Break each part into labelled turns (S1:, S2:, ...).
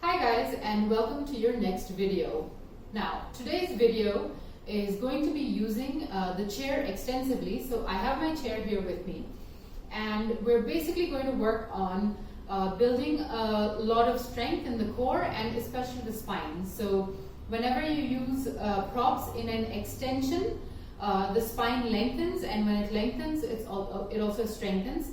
S1: Hi guys, and welcome to your next video. Now, today's video is going to be using the chair extensively. So I have my chair here with me, and we're basically going to work on building a lot of strength in the core and especially the spine. So whenever you use props in an extension, the spine lengthens, and when it lengthens, it also strengthens,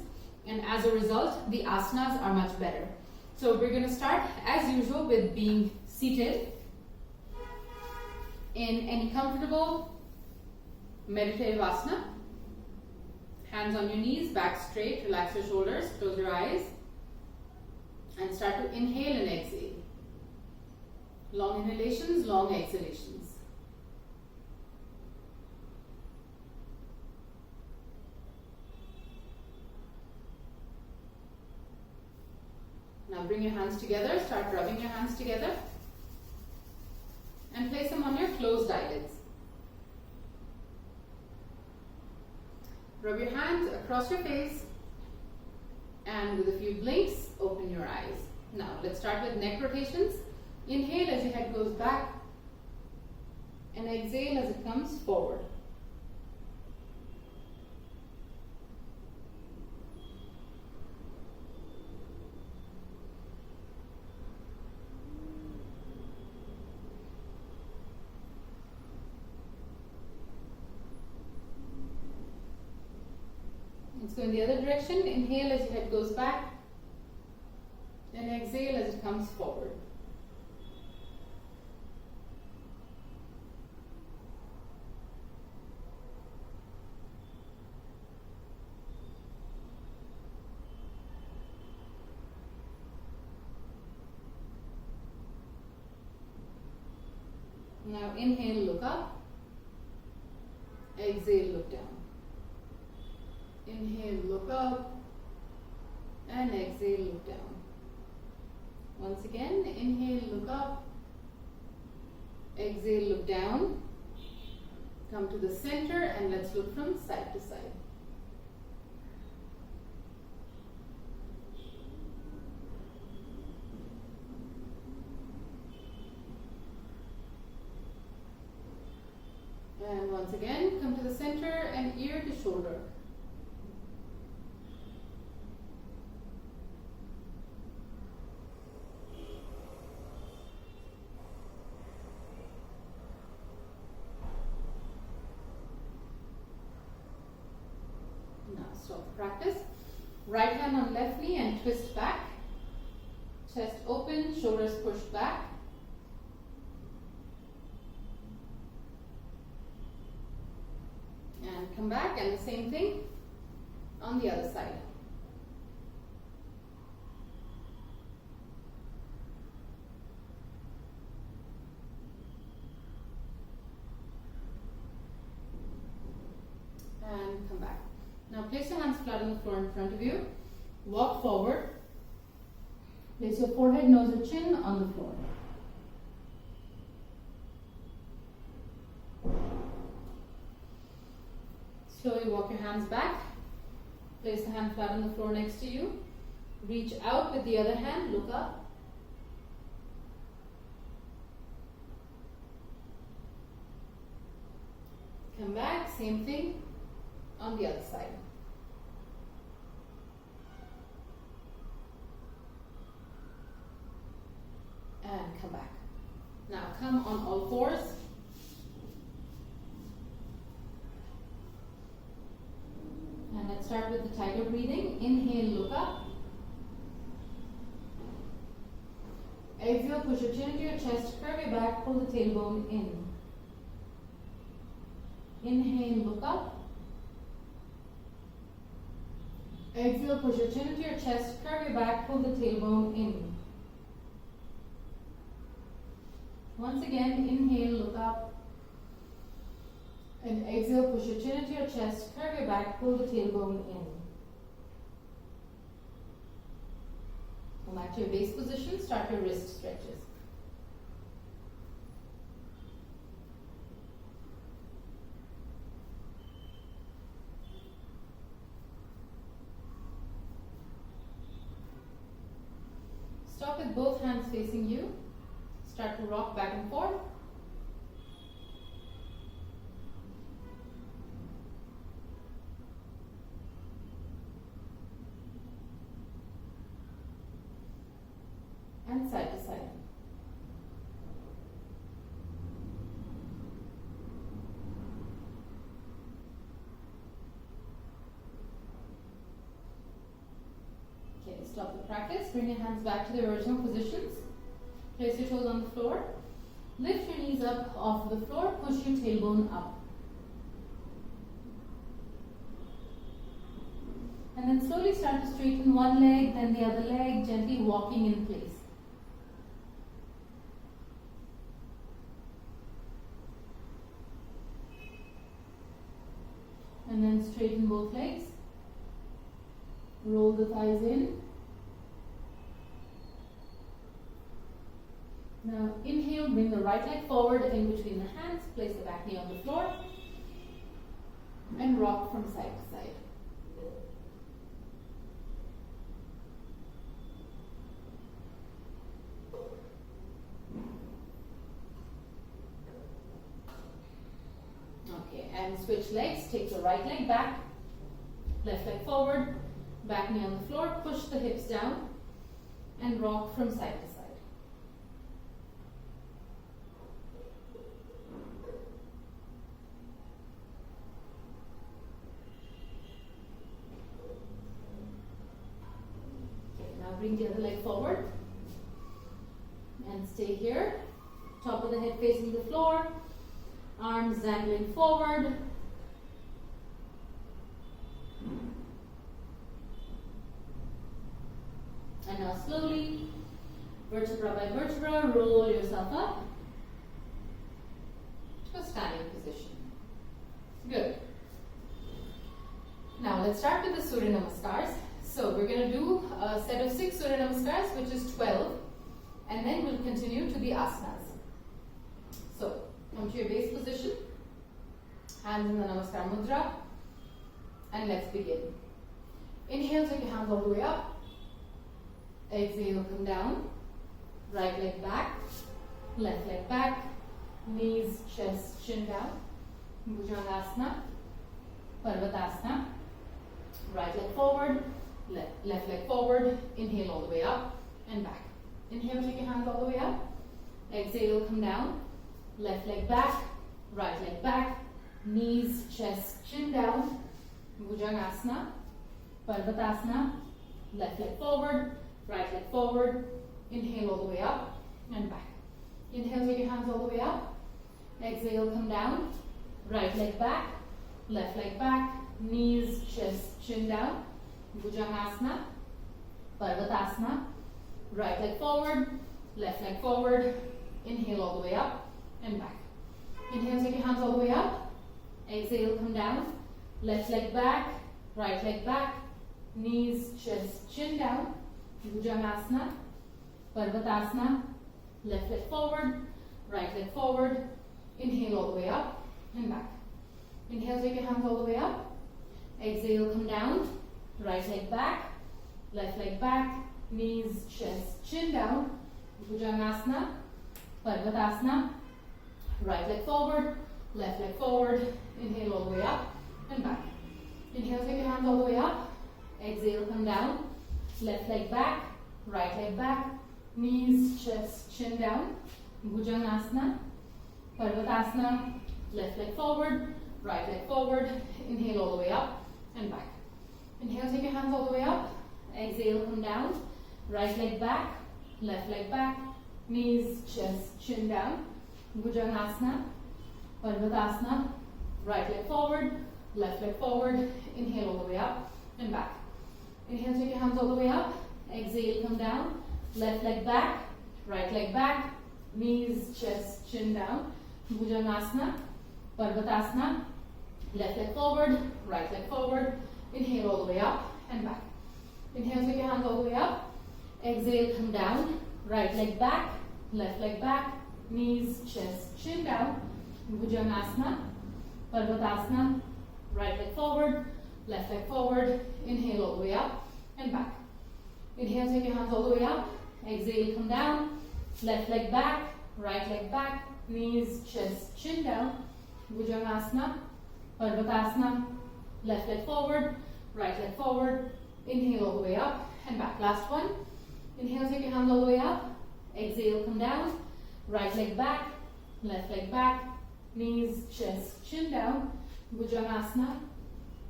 S1: and as a result, the asanas are much better. So we're going to start as usual with being seated in any comfortable meditative asana. Hands on your knees, back straight, relax your shoulders, close your eyes, and start to inhale and exhale. Long inhalations, long exhalations. Now bring your hands together, start rubbing your hands together, and place them on your closed eyelids. Rub your hands across your face, and with a few blinks, open your eyes. Now let's start with neck rotations. Inhale as your head goes back, and exhale as it comes forward. Let's go in the other direction. Inhale as your head goes back, and exhale as it comes forward. Now inhale, look up. Exhale, look down. Inhale, look up, and exhale, look down. Once again, inhale, look up, exhale, look down. Come to the center, and let's look from side to side. And once again, come to the center and ear to shoulder. Stop the practice. Right hand on left knee and twist back. Chest open, shoulders pushed back. And come back, and the same thing on the other side. And come back. Now place your hands flat on the floor in front of you. Walk forward. Place your forehead, nose, or chin on the floor. Slowly walk your hands back. Place the hand flat on the floor next to you. Reach out with the other hand. Look up. Come back. Same thing on the other side. And come back. Now come on all fours. And let's start with the tiger breathing. Inhale, look up. Exhale, push your chin into your chest, curve your back, pull the tailbone in. Inhale, look up. Exhale, push your chin into your chest, curve your back, pull the tailbone in. Once again, inhale, look up. And exhale, push your chin into your chest, curve your back, pull the tailbone in. Come back to your base position, start your wrist stretches. Stop with both hands facing you. Start to rock back and forth. And side to side. Okay, stop the practice. Bring your hands back to the original positions. Place your toes on the floor. Lift your knees up off the floor. Push your tailbone up. And then slowly start to straighten one leg, then the other leg, gently walking in place. And then straighten both legs. Roll the thighs in. Now inhale, bring the right leg forward in between the hands, place the back knee on the floor, and rock from side to side. Okay, and switch legs. Take the right leg back, left leg forward, back knee on the floor, push the hips down, and rock from side to side. Okay, now bring the other leg forward, and stay here. Top of the head facing the floor. Arms dangling forward. And now slowly, vertebra by vertebra, roll yourself up to a standing position. Good. Now let's start with the Surya Namaskars. So we're going to do a set of 6 Surya Namaskars, which is 12. And then we'll continue to the asanas. So, come to your base position, hands in the Namaskar Mudra, and let's begin. Inhale, take your hands all the way up. Exhale, come down. Right leg back, left leg back, knees, chest, chin down. Bhujangasana, Parvatasana. Right leg forward, left leg forward. Inhale all the way up and back. Inhale, take your hands all the way up. Exhale, come down. Left leg back, right leg back, knees, chest, chin down, Bhujangasana, Parvatasana, left leg forward, right leg forward, inhale all the way up and back. Inhale, take your hands all the way up, exhale, come down, right leg back, left leg back, knees, chest, chin down, Bhujangasana, Parvatasana, right leg forward, left leg forward, inhale all the way up and back. Inhale, take your hands all the way up. Exhale, come down. Left leg back, right leg back, knees, chest, chin down. Bhujangasana, Parvatasana, left leg forward, right leg forward. Inhale all the way up and back. Inhale, take your hands all the way up. Exhale, come down. Right leg back, left leg back, knees, chest, chin down. Bhujangasana, Parvatasana. Right leg forward, left leg forward, inhale all the way up and back. Inhale, take your hands all the way up. Exhale, come down. Left leg back, right leg back, knees, chest, chin down. Bhujangasana, Parvatasana. Left leg forward, right leg forward, inhale all the way up and back. Inhale, take your hands all the way up. Exhale, come down. Right leg back, left leg back, knees, chest, chin down. Bhujangasana, Parvatasana, right leg forward, left leg forward, inhale all the way up and back. Inhale, take your hands all the way up. Exhale, come down. Left leg back, right leg back, knees, chest, chin down. Bhujangasana, Parvatasana, left leg forward, right leg forward, inhale all the way up and back. Inhale, take your hands all the way up. Exhale, come down. Right leg back, left leg back, knees, chest, chin down. Bhujangasana, Parvatasana, right leg forward, left leg forward, inhale all the way up and back. Inhale, take your hands all the way up. exhale, come down, left leg back, right leg back, knees, chest, chin down, Bhujangasana, Parvatasana, left leg forward, right leg forward, inhale all the way up and back. Last one, inhale, take your hands all the way up, exhale, come down, right leg back, left leg back, knees, chest, chin down, Bhujangasana,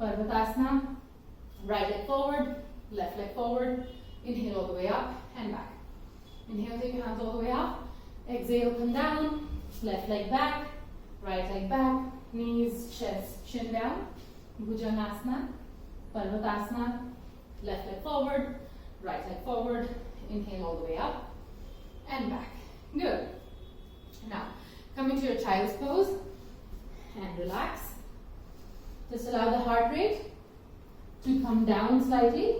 S1: Parvatasana, right leg forward, left leg forward, inhale all the way up and back. Inhale, take your hands all the way up, exhale, come down, left leg back, right leg back, knees, chest, chin down, Bhujangasana, Parvatasana, left leg forward, right leg forward, inhale all the way up and back. Good. Now, come into your child's pose and relax. Just allow the heart rate to come down slightly.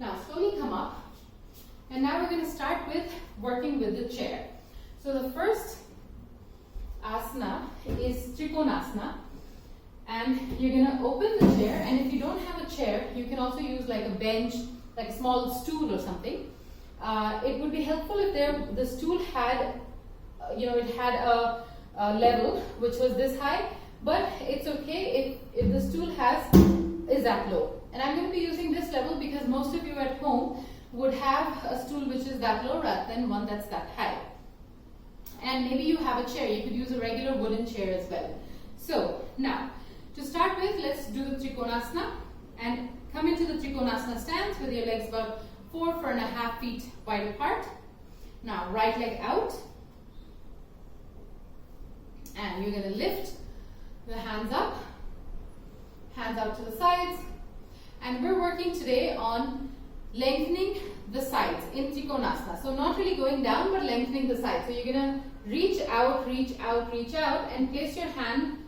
S1: Now slowly come up, and now we're going to start with working with the chair. So the first asana is Trikonasana, and you're going to open the chair, and if you don't have a chair, you can also use like a bench, like a small stool or something. It would be helpful if the stool had, it had a level which was this high, but it's okay if the stool is that low. And I'm going to be using this level because most of you at home would have a stool which is that low rather than one that's that high. And maybe you have a chair. You could use a regular wooden chair as well. So now, to start with, let's do the Trikonasana and come into the Trikonasana stance with your legs about 4.5 feet wide apart. Now, right leg out. And you're going to lift the hands up, hands out to the sides. And we're working today on lengthening the sides in Trikonasana. So not really going down, but lengthening the sides. So you're going to reach out, reach out, reach out, and place your hand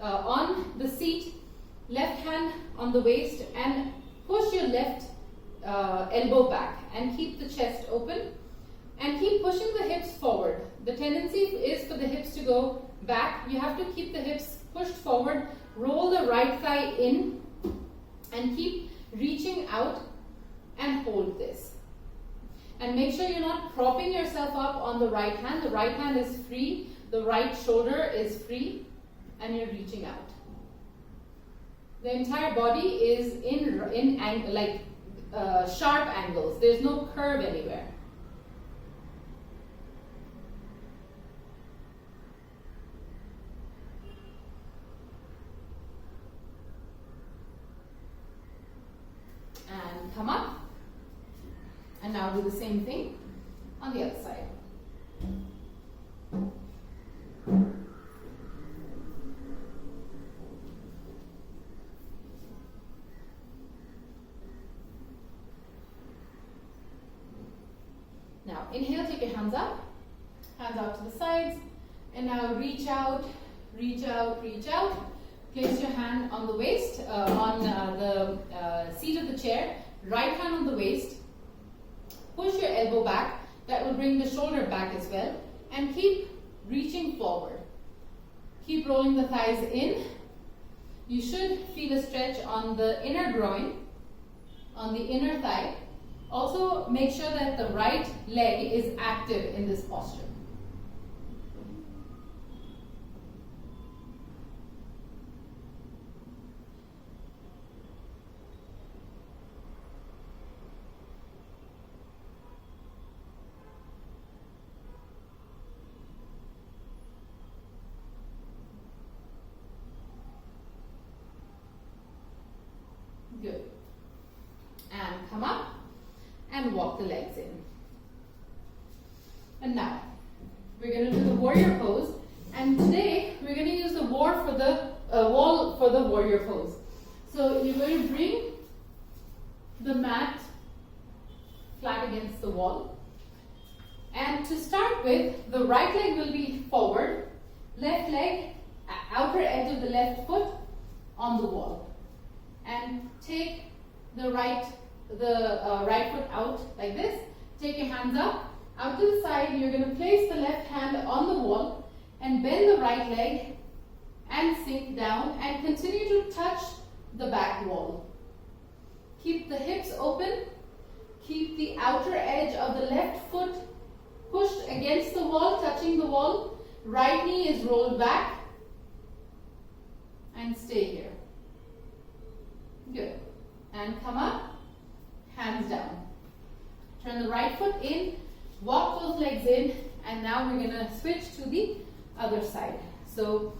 S1: on the seat, left hand on the waist, and push your left elbow back and keep the chest open and keep pushing the hips forward. The tendency is for the hips to go back. You have to keep the hips pushed forward, roll the right thigh in, and keep reaching out and hold this. And make sure you're not propping yourself up on the right hand. The right hand is free, the right shoulder is free, and you're reaching out. The entire body is in sharp angles. There's no curve anywhere. And come up. And now do the same thing on the other side. Now inhale, take your hands up, hands out to the sides, and now reach out, reach out, reach out. Place your hand on the waist, on the seat of the chair, right hand on the waist. Push your elbow back, that will bring the shoulder back as well, and keep reaching forward. Keep rolling the thighs in. You should feel a stretch on the inner groin, on the inner thigh. Also make sure that the right leg is active in this posture. Good. And come up and walk the legs in. And now we're going to do the warrior pose. And today we're going to use the wall for the warrior pose. So you're going to bring the mat flat against the wall. And to start with, the right leg will be forward, left leg, outer edge of the left foot on the wall. and take the right foot out like this. Take your hands up, out to the side. You're going to place the left hand on the wall and bend the right leg and sink down and continue to touch the back wall. Keep the hips open. Keep the outer edge of the left foot pushed against the wall, touching the wall. Right knee is rolled back and stay here. Good. And come up, hands down. Turn the right foot in, walk those legs in, and now we're going to switch to the other side. So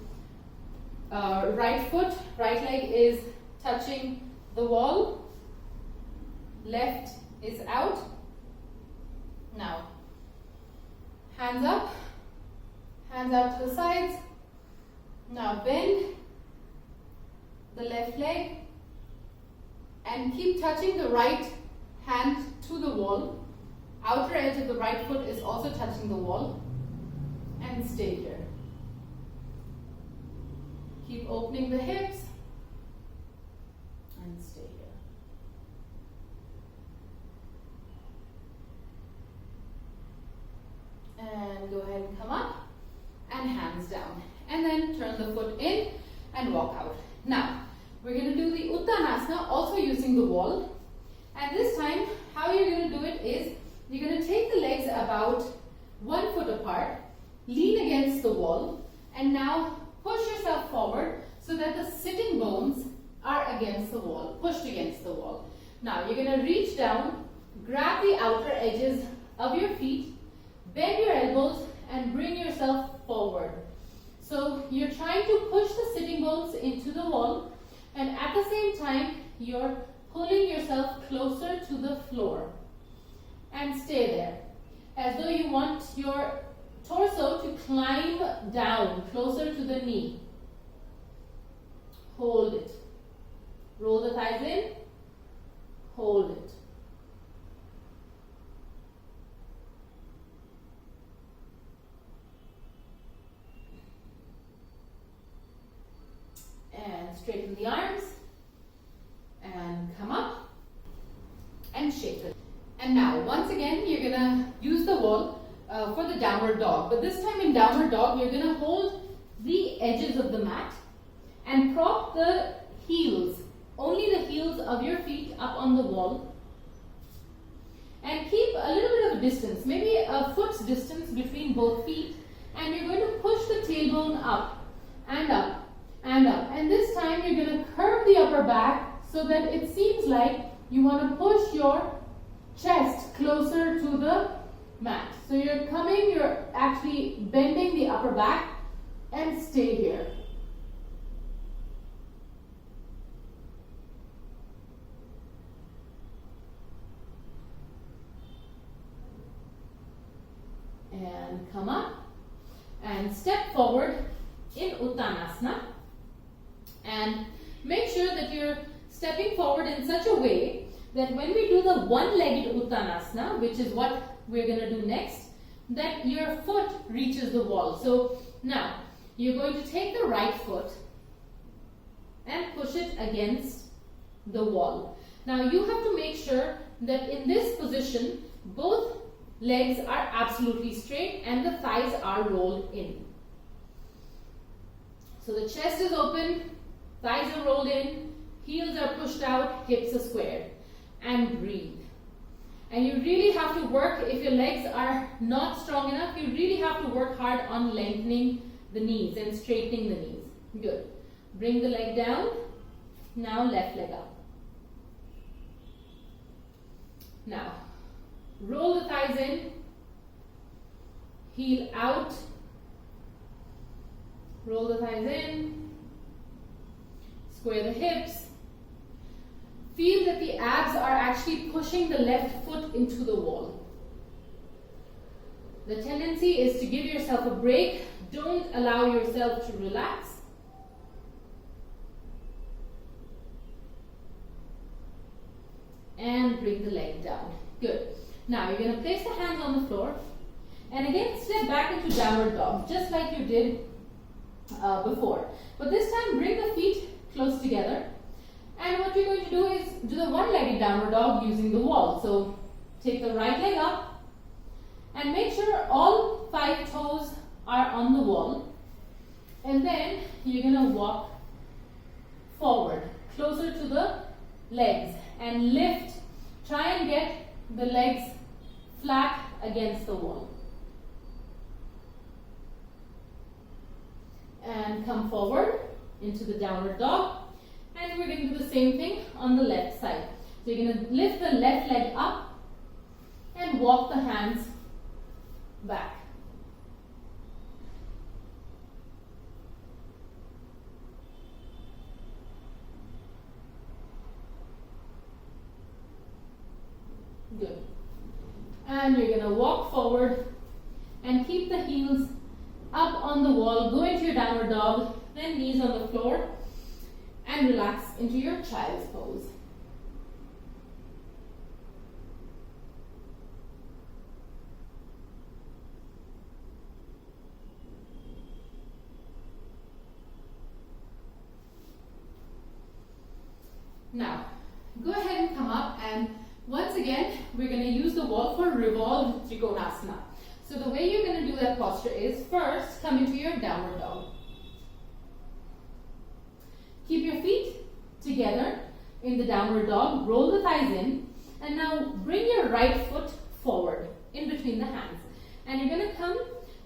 S1: right foot, right leg is touching the wall, left is out. Now, hands up, hands out to the sides. Now bend the left leg and keep touching the right hand to the wall. Outer edge of the right foot is also touching the wall, and stay here. Keep opening the hips and stay here. And go ahead and come up and hands down. And then turn the foot in and walk out. Now, we're going to do the Uttanasana also using the wall. And this time, how you're going to do it is, you're going to take the legs about 1 foot apart, lean against the wall, and now push yourself forward so that the sitting bones are against the wall, pushed against the wall. Now, you're going to reach down, grab the outer edges of your feet, bend your elbows, and bring yourself forward. So you're trying to push the sitting bones into the wall, and at the same time, you're pulling yourself closer to the floor. And stay there, as though you want your torso to climb down closer to the knee. Hold it. Roll the thighs in. Hold it. And straighten the arms. And come up. And shake it. And now, once again, you're going to use the wall for the downward dog. But this time in downward dog, you're going to hold the edges of the mat and prop the heels, only the heels of your feet up on the wall. And keep a little bit of a distance, maybe a foot's distance between both feet. And you're going to push the tailbone up and up and up. And this time, you're going to curve the upper back so that it seems like you want to push your chest closer to the mat. So you're actually bending the upper back and stay here. And come up and step forward in Uttanasana. And make sure that you're stepping forward in such a way that when we do the one-legged Uttanasana, which is what we're going to do next, that your foot reaches the wall. So now, you're going to take the right foot and push it against the wall. Now, you have to make sure that in this position, both legs are absolutely straight and the thighs are rolled in. So the chest is open, thighs are rolled in, heels are pushed out, hips are squared. And breathe. And you really have to work, if your legs are not strong enough, you really have to work hard on lengthening the knees and straightening the knees. Good. Bring the leg down. Now left leg up. Now, roll the thighs in. Heel out. Roll the thighs in. Square the hips. Feel that the abs are actually pushing the left foot into the wall. The tendency is to give yourself a break. Don't allow yourself to relax. And bring the leg down. Good. Now you're going to place the hands on the floor. And again, step back into downward dog, just like you did before. But this time, bring the feet close together. And what you're leg downward dog using the wall. So take the right leg up and make sure all 5 toes are on the wall. And then you're going to walk forward, closer to the legs, and lift. Try and get the legs flat against the wall. And come forward into the downward dog. And we're going to do the same thing on the left side. So you're going to lift the left leg up and walk the hands back. Good. And you're going to walk forward and keep the heels up on the wall. Go into your downward dog, then knees on the floor, and relax into your child's pose. Now, go ahead and come up, and once again, we're going to use the wall for revolved Trikonasana. So the way you're going to do that posture is first come into your downward dog. Keep your feet together in the downward dog, roll the thighs in, and now bring your right foot forward in between the hands. And you're going to come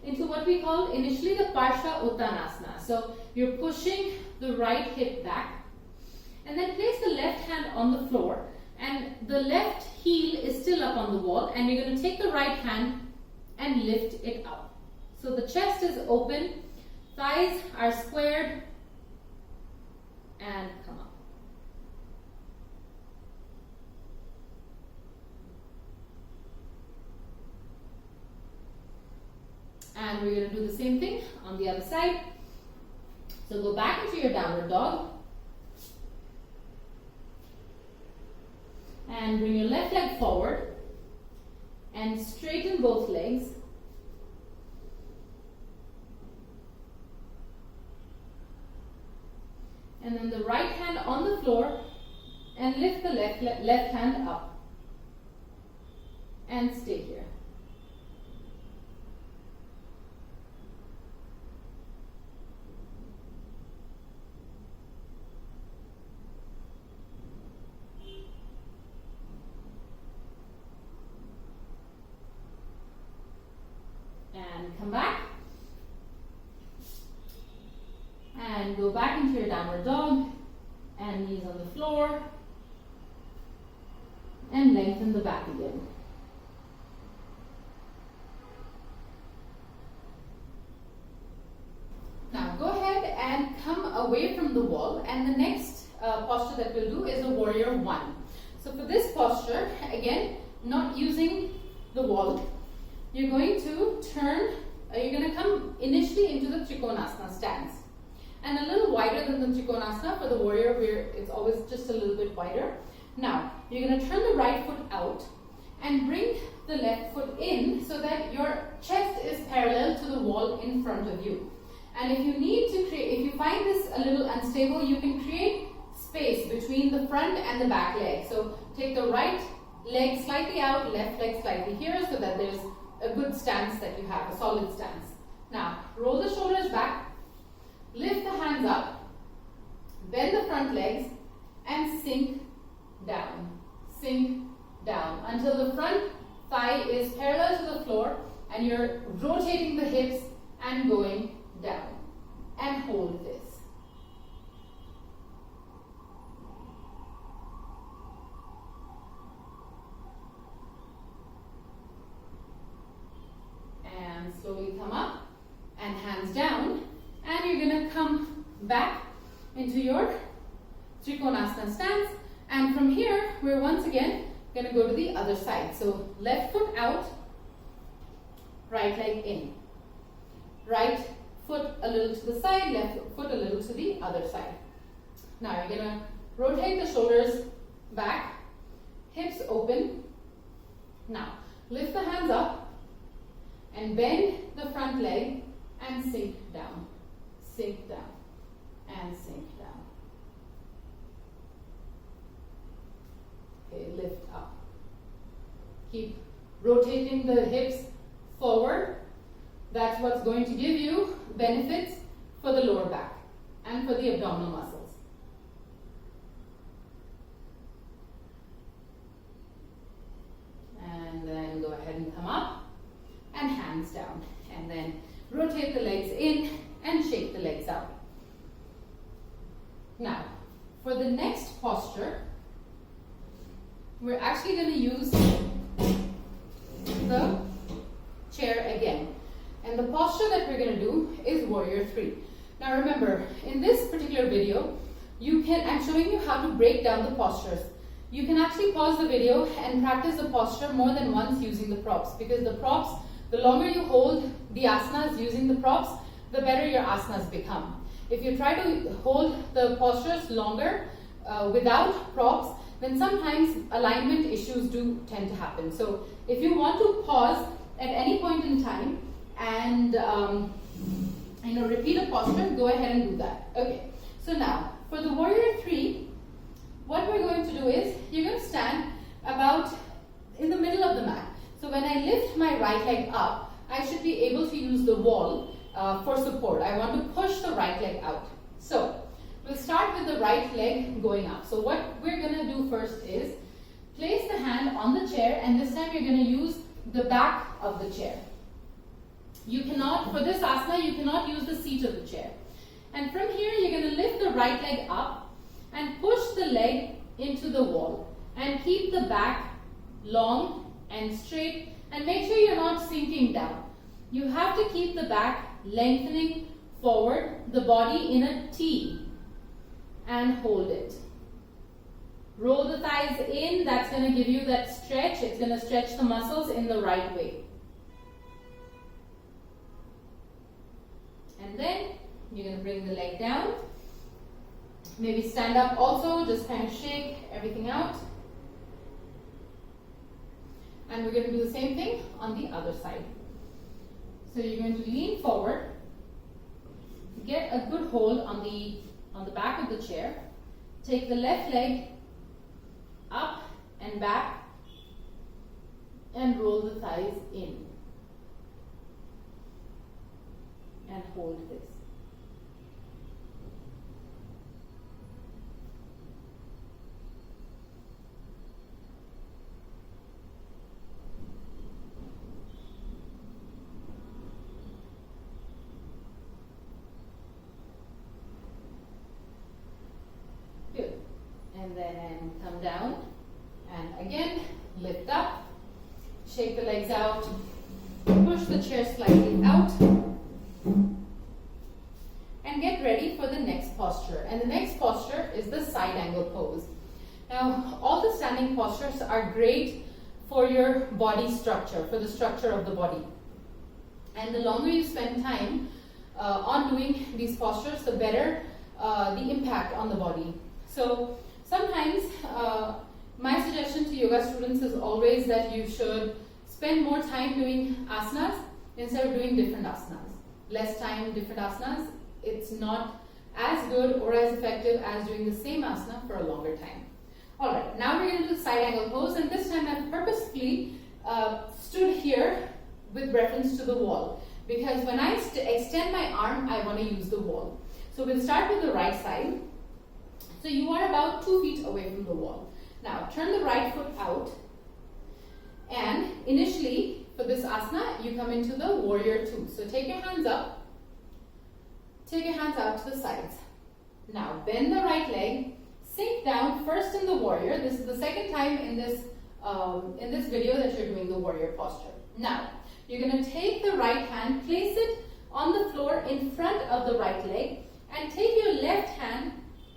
S1: into what we call initially the Parshva Uttanasana. So you're pushing the right hip back, and then place the left hand on the floor, and the left heel is still up on the wall, and you're going to take the right hand and lift it up. So the chest is open, thighs are squared, and come up. And we're going to do the same thing on the other side. So go back into your downward dog. And bring your left leg forward and straighten both legs. And then the right hand on the floor and lift the left hand up. And stay here. And come back. And go back into your downward dog, and knees on the floor, and lengthen the back again. Now go ahead and come away from the wall, and the next posture that we'll do is a warrior one. So for this posture, again, not using the wall, you're going to turn, you're going to come initially into the Trikonasana stance. And a little wider than the Trikonasana. For the warrior, where it's always just a little bit wider. Now, you're going to turn the right foot out and bring the left foot in so that your chest is parallel to the wall in front of you. And if you need to create, if you find this a little unstable, you can create space between the front and the back leg. So take the right leg slightly out, left leg slightly here, so that there's a good stance that you have, a solid stance. Now, roll the shoulders back. Lift the hands up, bend the front legs, and sink down until the front thigh is parallel to the floor and you're rotating the hips and going down. And hold this. And slowly come up and hands down. And you're going to come back into your Trikonasana stance. And from here, we're once again going to go to the other side. So left foot out, right leg in. Right foot a little to the side, left foot a little to the other side. Now you're going to rotate the shoulders back, hips open. Now lift the hands up and bend the front leg and sink down. Sink down and sink down. Okay, Keep rotating the hips forward. That's what's going to give you benefits for the lower back and for the abdominal muscles. And then go ahead and come up and hands down. And then rotate the legs in and shake the legs out. Now, for the next posture, we're actually going to use the chair again. And the posture that we're going to do is Warrior 3. Now remember, in this particular video, I'm showing you how to break down the postures. You can actually pause the video and practice the posture more than once using the props, because the props, the longer you hold the asanas using the props, the better your asanas become. If you try to hold the postures longer without props, then sometimes alignment issues do tend to happen. So if you want to pause at any point in time and repeat a posture, go ahead and do that. Okay, so now for the Warrior 3, what we're going to do is you're going to stand about in the middle of the mat. So when I lift my right leg up, I should be able to use the wall for support. I want to push the right leg out. So we'll start with the right leg going up. So what we're going to do first is place the hand on the chair, and this time you're going to use the back of the chair. You cannot, for this asana, you cannot use the seat of the chair. And from here, you're going to lift the right leg up and push the leg into the wall. And keep the back long and straight, and make sure you're not sinking down. You have to keep the back lengthening forward, the body in a T, and hold it. Roll the thighs in, that's going to give you that stretch. It's going to stretch the muscles in the right way. And then you're going to bring the leg down. Maybe stand up also, just kind of shake everything out. And we're going to do the same thing on the other side. So you're going to lean forward, get a good hold on the back of the chair, take the left leg up and back, and roll the thighs in. And hold this. Good. And then come down, and again lift up, shake the legs out, push the chair slightly out, and get ready for the next posture. And the next posture is the side angle pose. Now, all the standing postures are great for your body structure, for the structure of the body. And the longer you spend time on doing these postures, the better the impact on the body. So sometimes my suggestion to yoga students is always that you should spend more time doing asanas instead of doing different asanas. Less time, different asanas, it's not as good or as effective as doing the same asana for a longer time. Alright, now we're going to do the side angle pose, and this time I've purposefully stood here with reference to the wall, because when I extend my arm, I want to use the wall. So we'll start with the right side. So you are about 2 feet away from the wall. Now turn the right foot out, and initially for this asana, you come into the Warrior 2. So take your hands up, take your hands out to the sides. Now bend the right leg, sink down first in the Warrior. This is the second time in this video that you're doing the Warrior posture. Now you're going to take the right hand, place it on the floor in front of the right leg, and take your left hand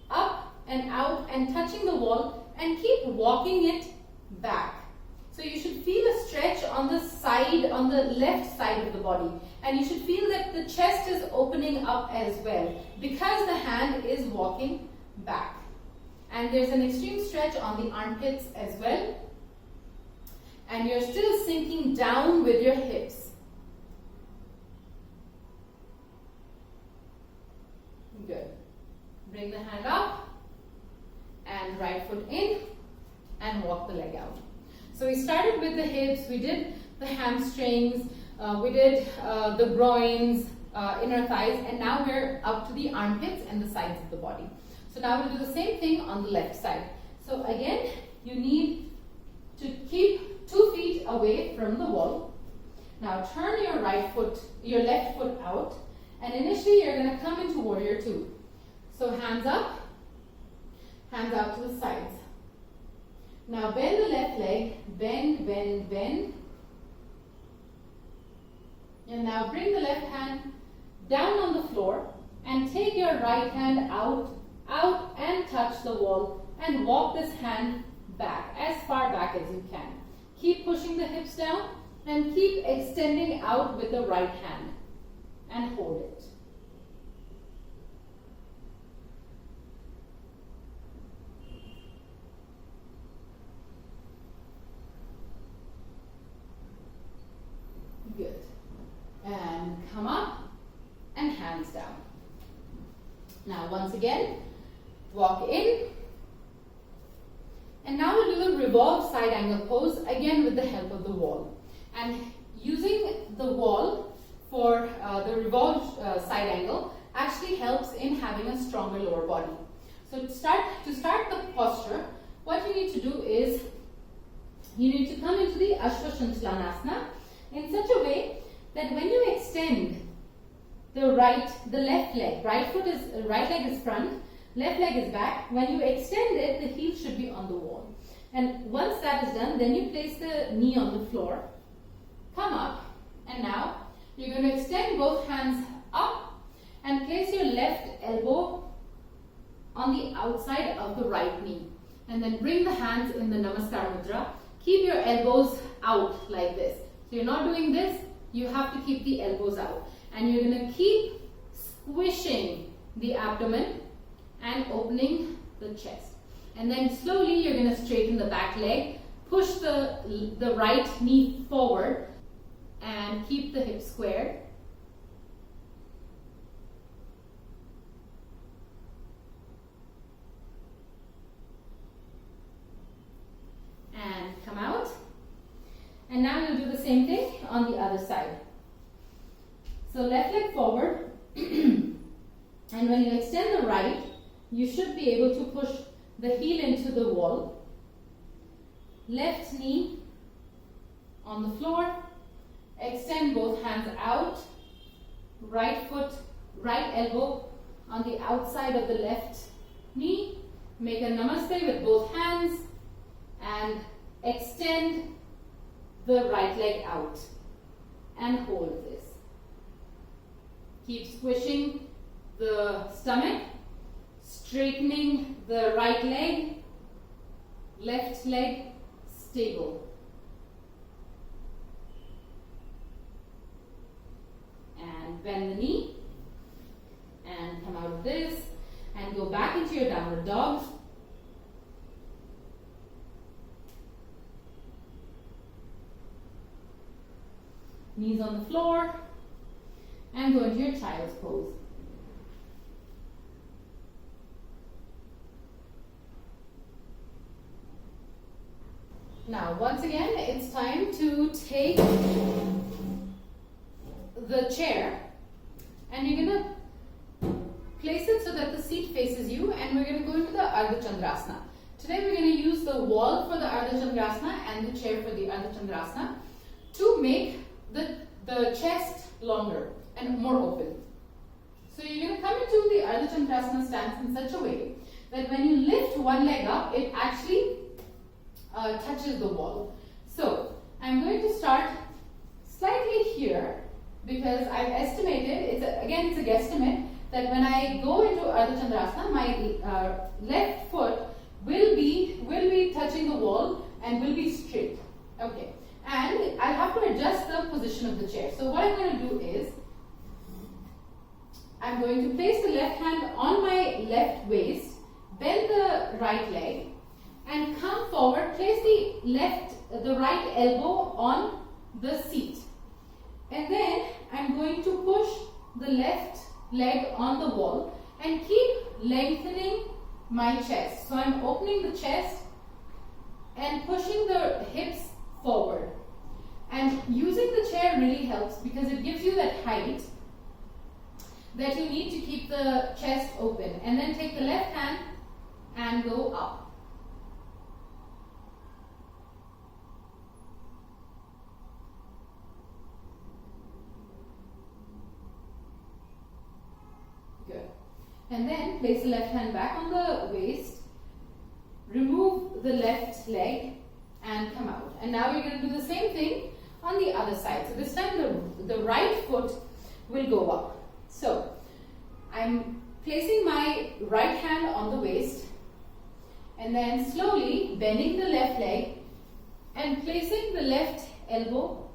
S1: up and out and touching the wall, and keep walking it back. So you should feel a stretch on the side, on the left side of the body, and you should feel that the chest is opening up as well, because the hand is walking back. And there's an extreme stretch on the armpits as well, and you're still sinking down with your hips. Good. Bring the hand up and right foot in and walk the leg out. So we started with the hips, we did the hamstrings, we did the groins, inner thighs, and now we're up to the armpits and the sides of the body. So now we'll do the same thing on the left side. So again, you need to keep 2 feet away from the wall. Now turn your left foot out, and initially you're going to come into warrior 2. So hands up, hands out to the sides. Now bend the left leg, bend, bend, bend. And now bring the left hand down on the floor and take your right hand out and touch the wall and walk this hand back, as far back as you can. Keep pushing the hips down and keep extending out with the right hand and hold it. Good. And come up and hands down. Now once again, walk in. And now we'll do the revolve side angle pose, again with the help of the wall. And using the wall for the revolve side angle actually helps in having a stronger lower body. So to start the posture, what you need to do is you need to come into the Ashwashanchalanasana in such a way that when you extend the left leg, right leg is front, left leg is back. When you extend it, the heel should be on the wall. And once that is done, then you place the knee on the floor, come up, and now you're going to extend both hands up and place your left elbow on the outside of the right knee. And then bring the hands in the Namaskar Mudra. Keep your elbows out like this. So you're not doing this, you have to keep the elbows out. And you're going to keep squishing the abdomen and opening the chest. And then slowly you're going to straighten the back leg, push the right knee forward and keep the hips squared. And come out. And now you'll do the same thing on the other side. So left leg forward, and when you extend the right, you should be able to push the heel into the wall. Left knee on the floor, extend both hands out, right elbow on the outside of the left knee, make a namaste with both hands, and extend the right leg out and hold this. Keep squishing the stomach, straightening the right leg, left leg stable. And bend the knee and come out of this and go back into your downward dog. Knees on the floor and go into your child's pose. Now, once again, it's time to take the chair and you're going to place it so that the seat faces you, and we're going to go into the Ardha Chandrasana. Today we're going to use the wall for the Ardha Chandrasana and the chair for the Ardha Chandrasana to make the chest longer and more open. So you're going to come into the Ardha Chandrasana stance in such a way that when you lift one leg up, it actually touches the wall. So I'm going to start slightly here because I've estimated, it's a guesstimate, that when I go into Ardha Chandrasana, my left foot will be touching the wall and will be straight. Okay. And I'll have to adjust the position of the chair. So what I'm going to do is, I'm going to place the left hand on my left waist, bend the right leg, and come forward, place the right elbow on the seat. And then I'm going to push the left leg on the wall and keep lengthening my chest. So I'm opening the chest and pushing the hips forward. And using the chair really helps because it gives you that height that you need to keep the chest open. And then take the left hand and go up. Good. And then place the left hand back on the waist, remove the left leg and come out. And now you're going to do the same thing on the other side. So this time the right foot will go up. So I'm placing my right hand on the waist and then slowly bending the left leg and placing the left elbow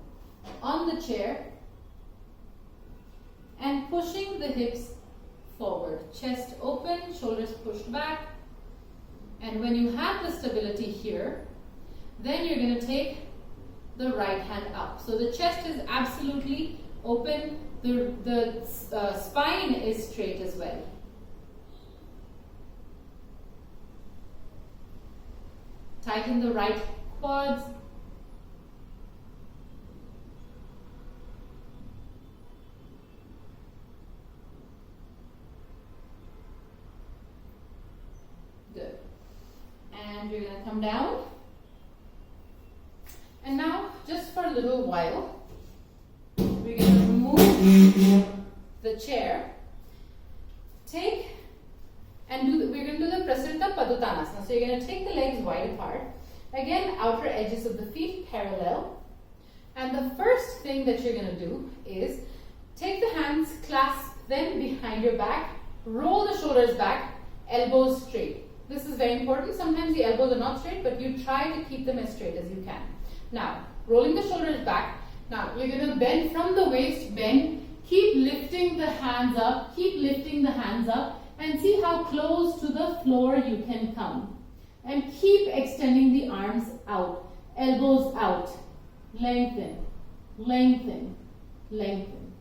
S1: on the chair and pushing the hips forward. Chest open, shoulders pushed back. And when you have the stability here, then you're going to take the right hand up. So the chest is absolutely open. The spine is straight as well. Tighten the right quads. Good. And you're going to come down. And now, just for a little while, we're going to remove the chair. Take and we're going to do the Prasrita Padottanasana. So you're going to take the legs wide apart. Again, outer edges of the feet parallel. And the first thing that you're going to do is take the hands, clasp them behind your back, roll the shoulders back, elbows straight. This is very important. Sometimes the elbows are not straight, but you try to keep them as straight as you can. Now, rolling the shoulders back. Now, you're going to bend from the waist, bend. Keep lifting the hands up. Keep lifting the hands up. And see how close to the floor you can come. And keep extending the arms out. Elbows out. Lengthen, lengthen, lengthen.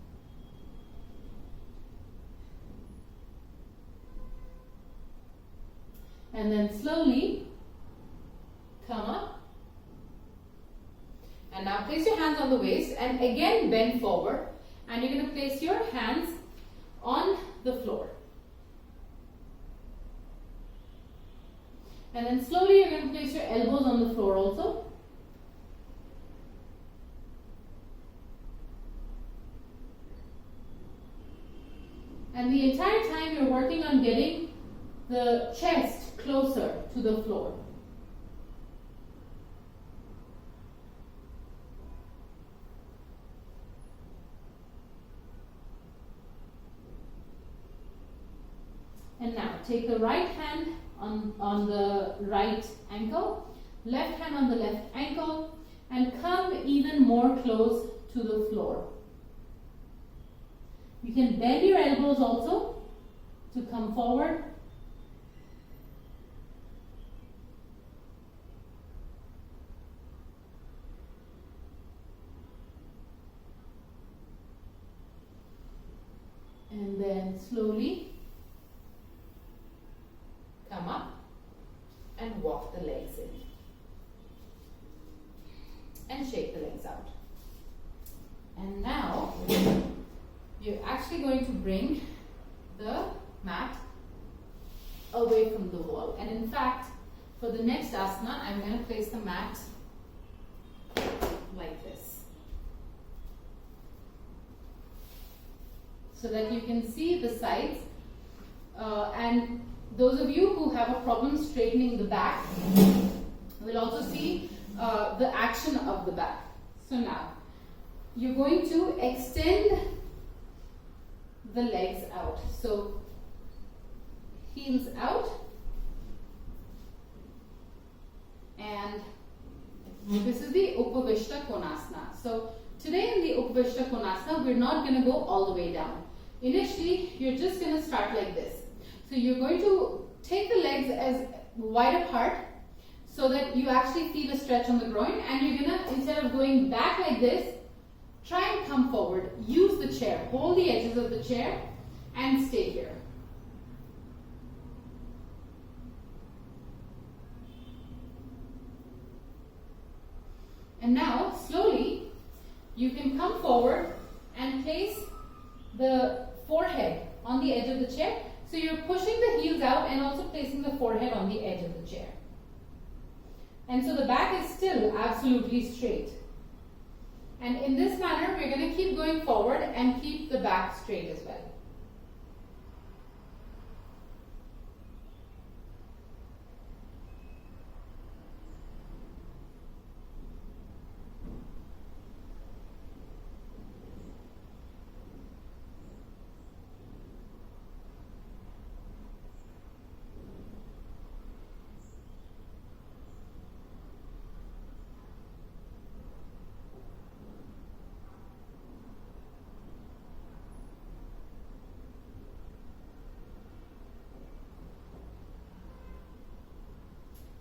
S1: And then slowly come up. And now place your hands on the waist and again bend forward. And you're going to place your hands on the floor. And then slowly you're going to place your elbows on the floor also. And the entire time you're working on getting the chest closer to the floor. And now take the right hand on the right ankle, left hand on the left ankle, and come even more close to the floor. You can bend your elbows also to come forward. And then slowly come up and walk the legs in. And shake the legs out. And now you're actually going to bring the mat away from the wall. And in fact, for the next asana, I'm going to place the mat like this. So that you can see the sides. And those of you who have a problem straightening the back will also see the action of the back. So now, you're going to extend the legs out. So, heels out. And this is the Upavishta Konasana. So, today in the Upavishta Konasana, we're not going to go all the way down. Initially, you're just going to start like this. So you're going to take the legs as wide apart so that you actually feel a stretch on the groin, and you're going to, instead of going back like this, try and come forward. Use the chair. Hold the edges of the chair and stay here. And now, slowly, you can come forward and place the forehead on the edge of the chair. So you're pushing the heels out and also placing the forehead on the edge of the chair. And so the back is still absolutely straight. And in this manner, we're going to keep going forward and keep the back straight as well.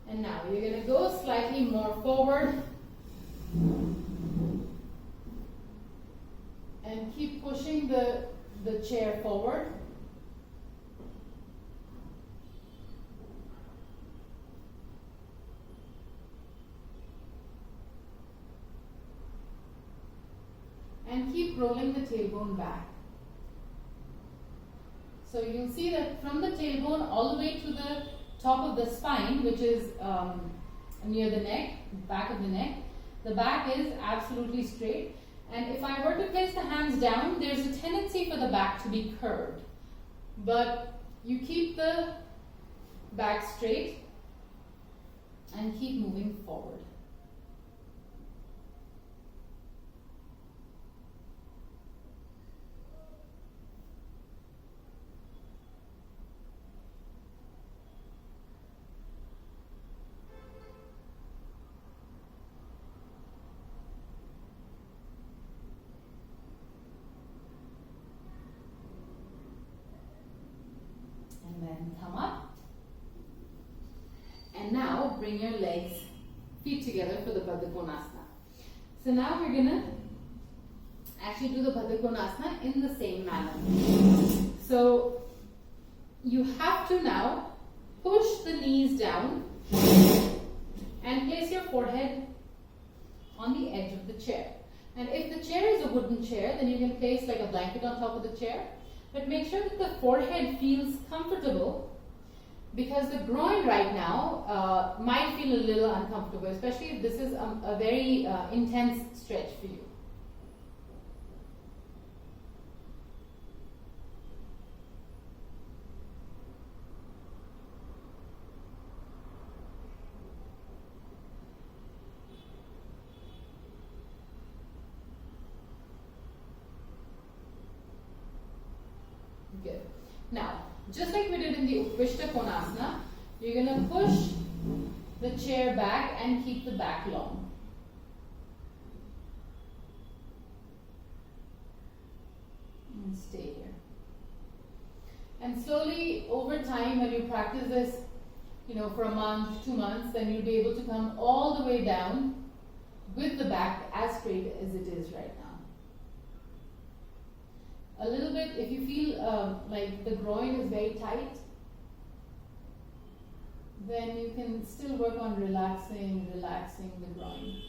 S1: And now you're going to go slightly more forward and keep pushing the chair forward. And keep rolling the tailbone back. So you'll see that from the tailbone all the way to the top of the spine, which is near the neck, back of the neck, the back is absolutely straight. And if I were to place the hands down, there's a tendency for the back to be curved. But you keep the back straight and keep moving forward. And then come up. And now bring your legs, feet together for the Baddha Konasana. So now we're going to actually do the Baddha Konasana in the same manner. So you have to now push the knees down and place your forehead on the edge of the chair. And if the chair is a wooden chair, then you can place like a blanket on top of the chair. But make sure that the forehead feels comfortable, because the groin right now might feel a little uncomfortable, especially if this is a very intense stretch for you. Good. Now, just like we did in the Upvishta Konasana, you're going to push the chair back and keep the back long. And stay here. And slowly, over time, when you practice this, for a month, 2 months, then you'll be able to come all the way down with the back as straight as it is right now. A little bit, if you feel like the groin is very tight, then you can still work on relaxing the groin.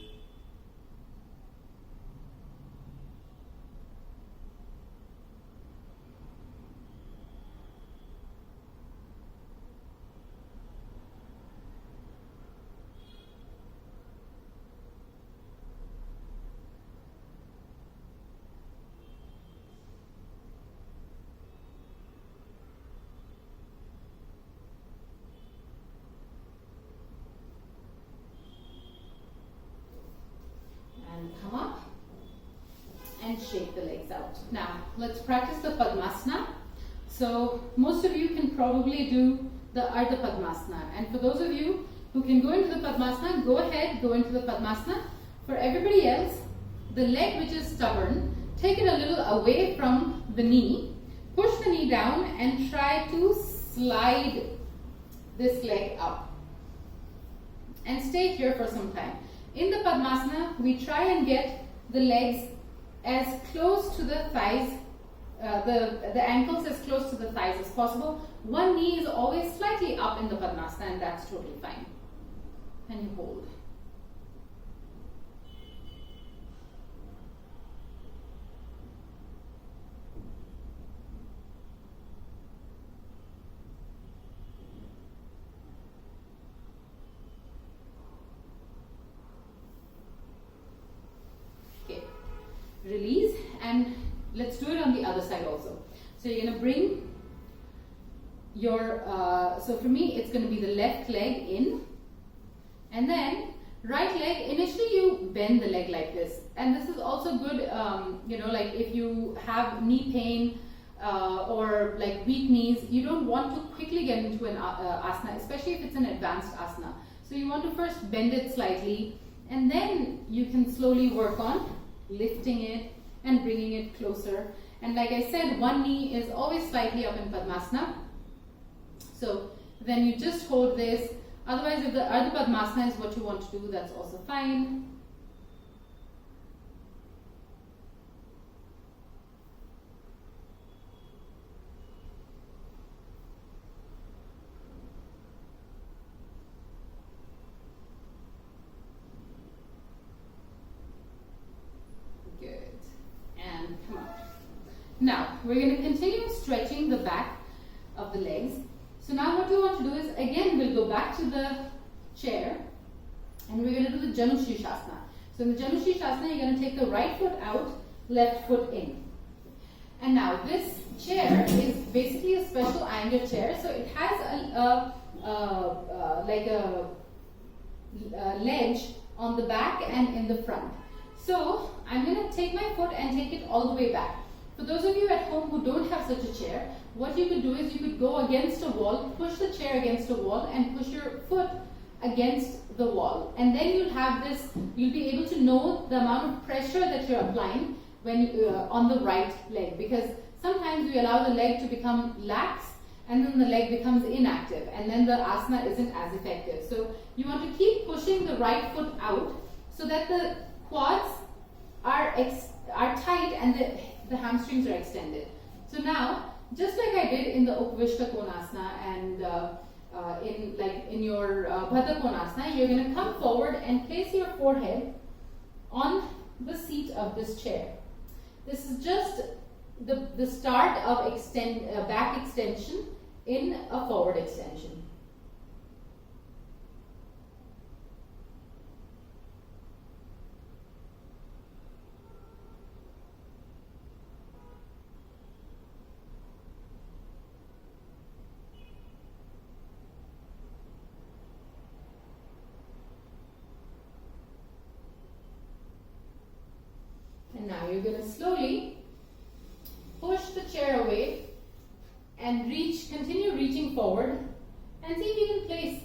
S1: Come up and shake the legs out. Now let's practice the Padmasana. So most of you can probably do the Ardha Padmasana, and for those of you who can go into the Padmasana, go ahead, go into the Padmasana. For everybody else, the leg which is stubborn, take it a little away from the knee, push the knee down and try to slide this leg up and stay here for some time. In the Padmasana, we try and get the legs as close to the thighs, the ankles as close to the thighs as possible. One knee is always slightly up in the Padmasana, and that's totally fine. And you hold. release, and let's do it on the other side also. So you're going to bring your, so for me it's going to be the left leg in, and then right leg, initially you bend the leg like this, and this is also good, you know, like if you have knee pain or like weak knees, you don't want to quickly get into an asana, especially if it's an advanced asana. So you want to first bend it slightly, and then you can slowly work on lifting it and bringing it closer. And like I said, one knee is always slightly up in Padmasana. So then you just hold this. Otherwise, if the Ardha Padmasana is what you want to do, that's also fine. Good. And come up. Now, we're going to continue stretching the back of the legs. So now what we want to do is, again, we'll go back to the chair and we're going to do the Janu Shirshasana. So in the Janu Shirshasana, you're going to take the right foot out, left foot in. And now this chair is basically a special ironed chair. So it has like a ledge on the back and in the front. So I'm going to take my foot and take it all the way back. For those of you at home who don't have such a chair, what you could do is you could go against a wall, push the chair against a wall and push your foot against the wall. And then you'll have this, you'll be able to know the amount of pressure that you're applying when on the right leg. Because sometimes we allow the leg to become lax and then the leg becomes inactive and then the asana isn't as effective. So you want to keep pushing the right foot out so that the quads are tight and the hamstrings are extended. So now, just like I did in the Upavishta Konasana and in your Baddha Konasana, you're going to come forward and place your forehead on the seat of this chair. This is just the start of back extension in a forward extension. And now you're going to slowly push the chair away and continue reaching forward, and see if you can place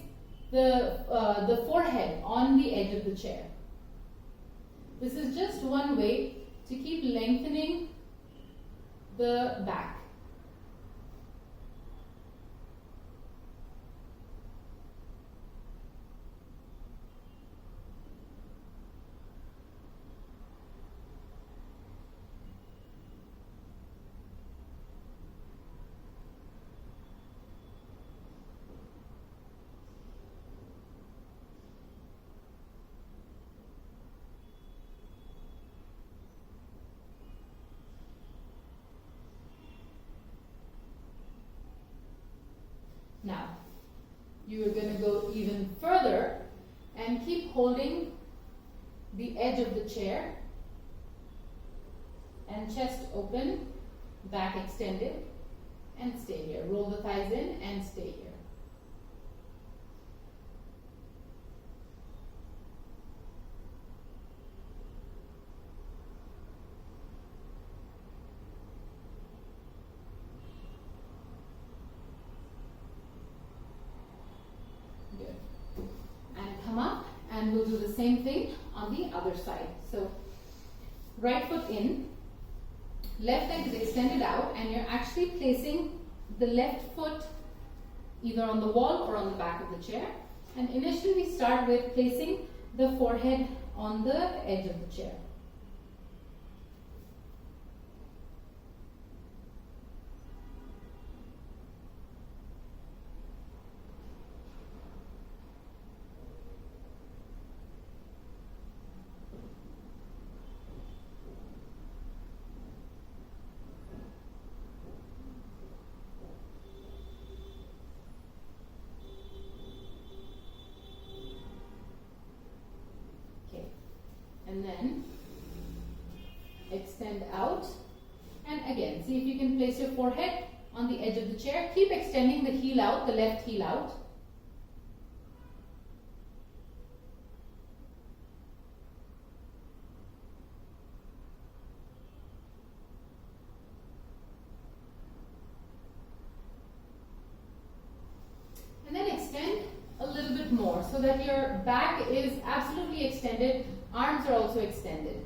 S1: the forehead on the edge of the chair. This is just one way to keep lengthening the back. Now, you are going to go even further and keep holding the edge of the chair and chest open, back extended, and stay here. Roll the thighs in and stay here. And we'll do the same thing on the other side. So right foot in, left leg is extended out, and you're actually placing the left foot either on the wall or on the back of the chair. And initially we start with placing the forehead on the edge of the chair. And then extend it out. And again, see if you can place your forehead on the edge of the chair. Keep extending the heel out, the left heel out. And then extend a little bit more so that your back is absolutely extended, arms are also extended.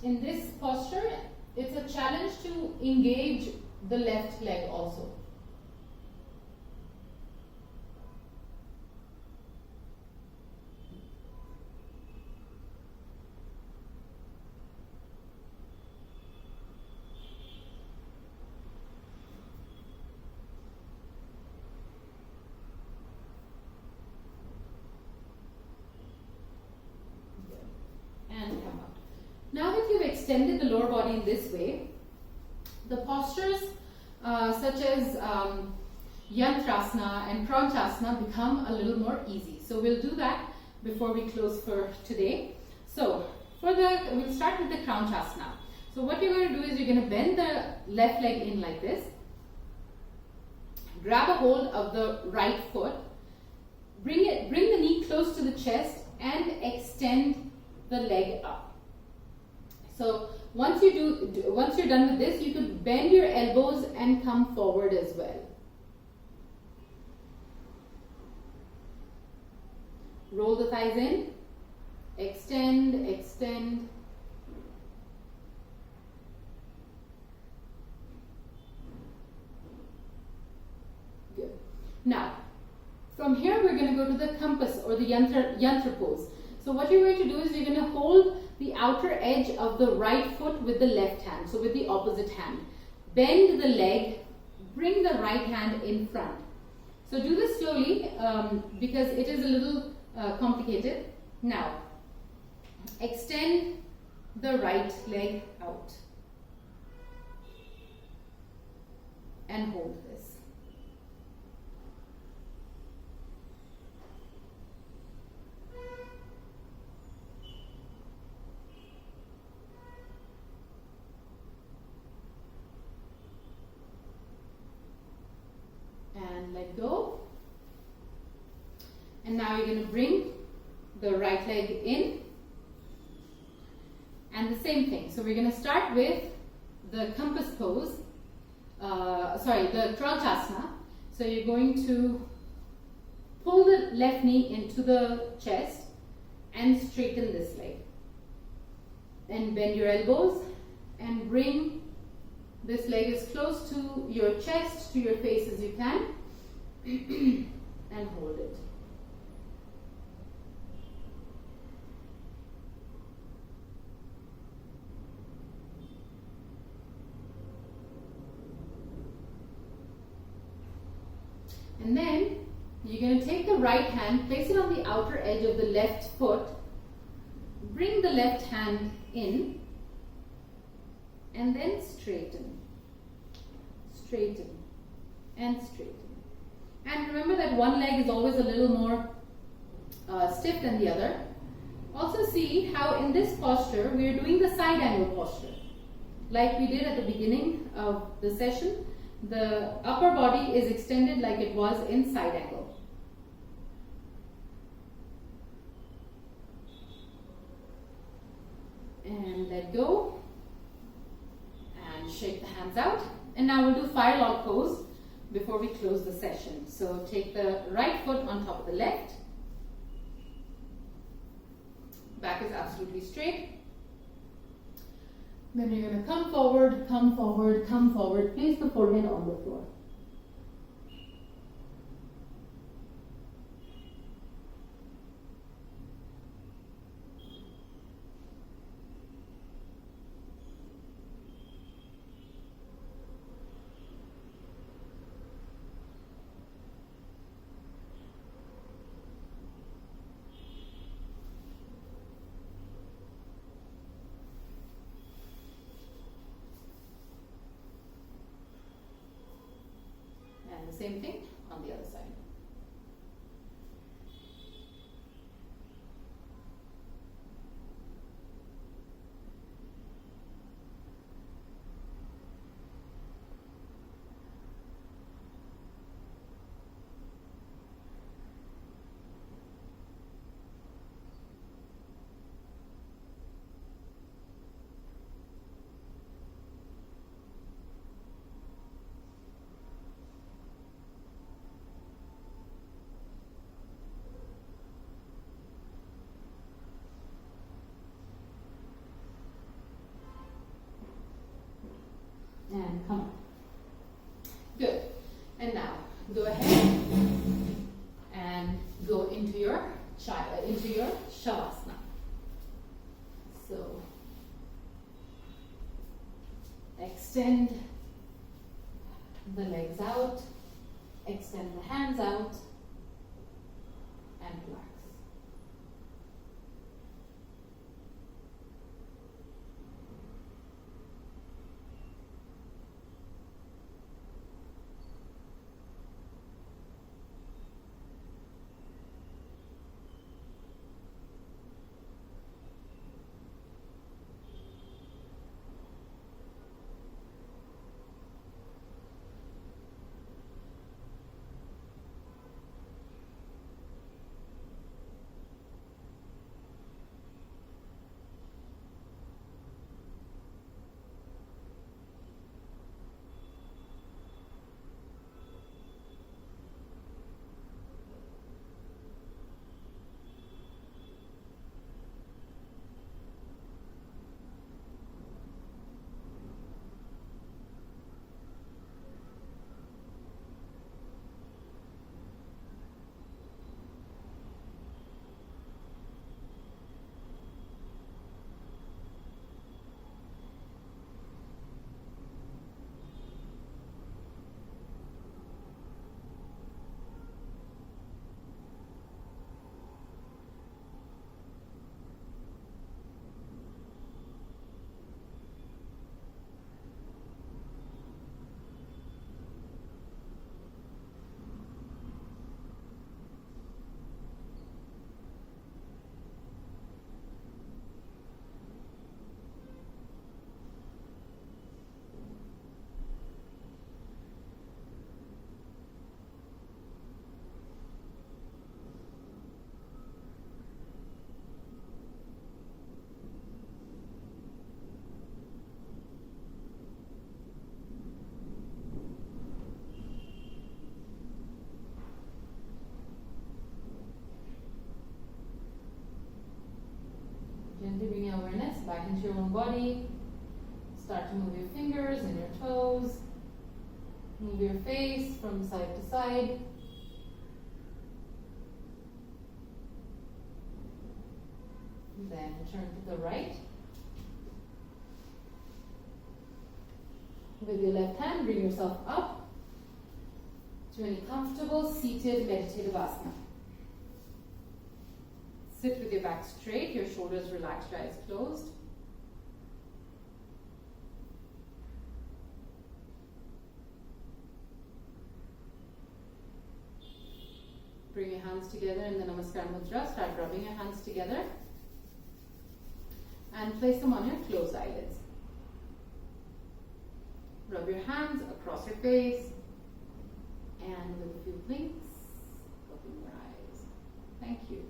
S1: In this posture, it's a challenge to engage the left leg also. And come out. Now that you've extended the lower body in this way, the postures such as Yantrasana and Pranchasana become a little more easy. So we'll do that before we close for today. So we'll start with the Pranchasana. So what you're going to do is you're going to bend the left leg in like this, grab a hold of the right foot, bring the knee close to the chest and extend the leg up. So once you're done with this, you could bend your elbows and come forward as well. Roll the thighs in, extend, extend. Good. Now, from here we're going to go to the compass or the yantra pose. So what you're going to do is you're going to hold the outer edge of the right foot with the left hand, so with the opposite hand. Bend the leg, bring the right hand in front. So do this slowly because it is a little complicated. Now, extend the right leg out and hold this. And let go. And now you're going to bring the right leg in. And the same thing. So we're going to start with the compass pose. The Pranchasana. So you're going to pull the left knee into the chest and straighten this leg. And bend your elbows and bring this leg as close to your chest, to your face as you can, and hold it. And then you're going to take the right hand, place it on the outer edge of the left foot, bring the left hand in, and then straighten, straighten, and straighten. And remember that one leg is always a little more stiff than the other. Also see how in this posture we are doing the side angle posture. Like we did at the beginning of the session, the upper body is extended like it was in side angle. And let go. And shake the hands out. And now we'll do fire log pose before we close the session. So take the right foot on top of the left. Back is absolutely straight. Then you're going to come forward, come forward, come forward. Place the forehead on the floor. And the same thing on the other side. And now go ahead and go into your shavasana. So extend the legs out, extend the hands out, and relax. Gently bring your awareness back into your own body. Start to move your fingers and your toes. Move your face from side to side. Then turn to the right. With your left hand, bring yourself up to any comfortable seated meditative asana. Sit with your back straight, your shoulders relaxed, your eyes closed. Bring your hands together in the Namaskar Mudra. Start rubbing your hands together. And place them on your closed eyelids. Rub your hands across your face. And with a few blinks, open your eyes. Thank you.